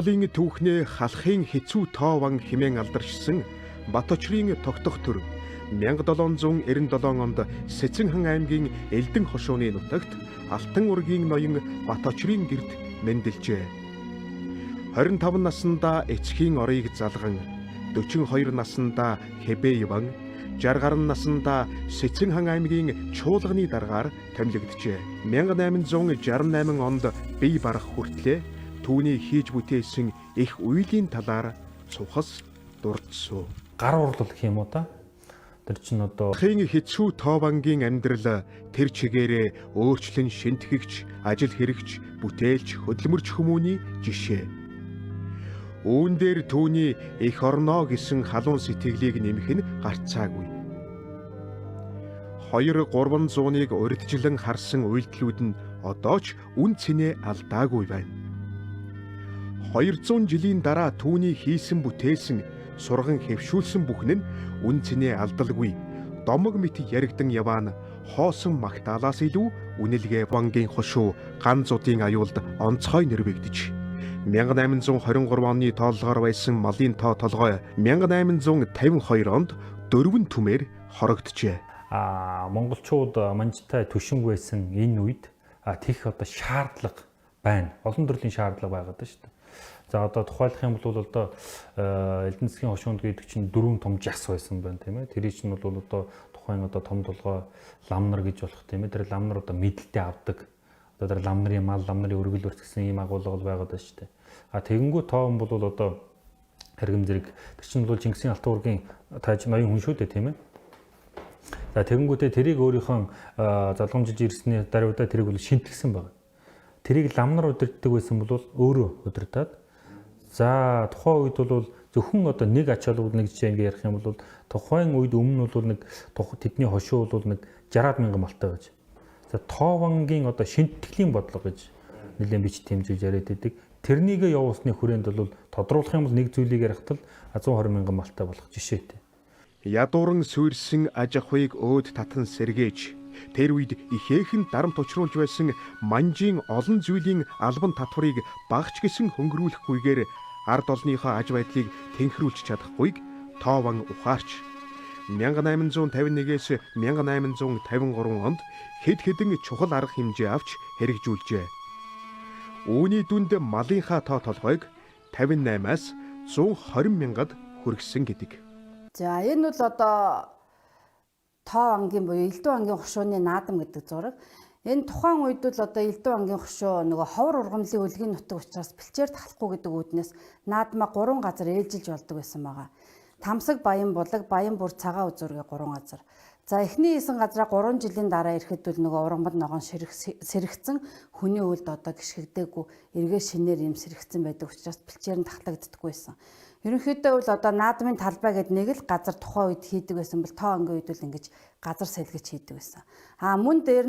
Монголын түүхнээ халахын хэцүү тоо ван хэмээн алдаршсан Баточрын тогтох төр 1797 онд Сэцэн-хан аймгийн Элдэн хошууны нутагт Алтан ургийн ноён Баточрын гэрд мэндэлжээ. 25 наснда эцгийн орыг залган, 42 наснда Хэбэеван, 60 гаруй наснда Сэцэн-хан аймгийн чуулганы даргаар томилогджээ. 1868 онд бие барах хүртлээр түүний хийж бүтээсэн их үйлийн талаар цухас дурдсан. Гар урлал гэх юм уу та? Тэр чинь одоо хин хэцүү тоовангийн амьдрал тэр чигээрээ өөрчлөн шинтгэгч, ажил хэрэгч, бүтээлч, хөдөлмөрч хүмүүний жишээ. Үүн дээр түүний эх орноо гэсэн халуун сэтгэлийг нэмэх нь гарцаагүй. 200-300-ыг урьдчилан харсан үйлдэлүүд нь одоо ч үн цэнэ алдаагүй байна. 200 жилийн дараа түүний хийсэн бүтээсэн, сурган хэвшүүлсэн бүхэн нь үн цэнэ алдалгүй. Домог мэт яригдан яваана хоосон магтаалаас илүү үнэлгээ бангийн хошуу ганзуудын аюулд онцгой нэрвэгдэж 1823 оны тооллогоор байсан малын тоо толгой 1852 онд 4 түмээр хорогджээ. Монголчууд манжтай төшинг байсан энэ үед тийх одоо шаардлага байна. Олон төрлийн шаардлага байгаад байна шүү дээ. За одоо тухайлах юм бол одоо Элдэн засгийн хошуунд гэдэг чинь 4 том жас байсан байна тийм ээ. Тэрий чинь бол одоо тухайн одоо том толгой ламнар гэж болох тийм ээ. Тэр ламнар одоо мэдлэлтэй авдаг. Одоо тэр ламнарын мал, ламнарын өргөл өрт гэсэн ийм агуулга байгаад байна шүү дээ. Тэгэнгүүт тоон бол одоо харгам зэрэг тэр чинь бол Чингисийн Алтан ургийн тааж ноён хүн шүү дээ тийм ээ. За тэгэнгүүтээ тэрийг өөрийнхөө залгамжиж ирсний даруйдаа тэрийг бол шинтгсэн байна. Тэрийг ламнар удирддаг байсан бол өөрөө удирдаад за тухайн үед бол зөвхөн одоо нэг ач холбогдол нэг жишээ ингээ ярих юм бол тухайн үед өмнө бол нэг тэдний хошуу бол нэг 60,000 малтай байж. За тоовангийн одоо шинтгэлийн бодлого гэж нэлээд бич тэмцэж яриад байдаг. Тэрнийг явуулсны хүрээнд бол тодруулах юм бол нэг зүйлийг ярихтал 120,000 малтай болох жишээтэй. Ядууран суурьсан аж ахуйг өөд татан сэргээж тэр үед ихээхэн дарамт учруулж байсан манжийн олон зүйлийн албан татварыг багч гисэн хөнгөрүүлэхгүйгээр ард олныхоо аж байдлыг тэнхрүүлж чадахгүйг тоован ухаарч 1851-ээс 1853 онд хэд хэдэн чухал арга хэмжээ авч хэрэгжүүлжээ. Үүний дүнд малынхаа тоо толгойг 58-аас 120 мянгад хүргэсэн гэдэг. За энэ бол одоо тоо ангийн буюу Элдэн ангийн хошууны наадам гэдэг зураг. Энэ тухайн үед л одоо Элдэн ангийн хошуу нөгөө ховор ургамлын үлгийн нутаг учраас бэлчээр талахгүй гэдэг үүднээс наадмаа 3 газар ээлжилж болдог байсан байгаа. Тамсаг, Баян булаг, Баян бүр цагаан үзүүргээ 3 газар. За эхний хийсэн газраа 3 жилийн дараа ирэхэд бол нөгөө ургамал ногоон сэрэгцэн хүний үлд одоо гიშгдээгүй эргээ шинээр юм сэрэгцэн байдаг учраас бэлчээр нь татлагддаггүй байсан. Ерөнхийдөө бол одоо наадмын талбай гэдэг нэг л газар тухайн үед хийдэг байсан бол тоо ангийн үед бол ингэж газар салгиж хийдэг байсан. Мөн дээр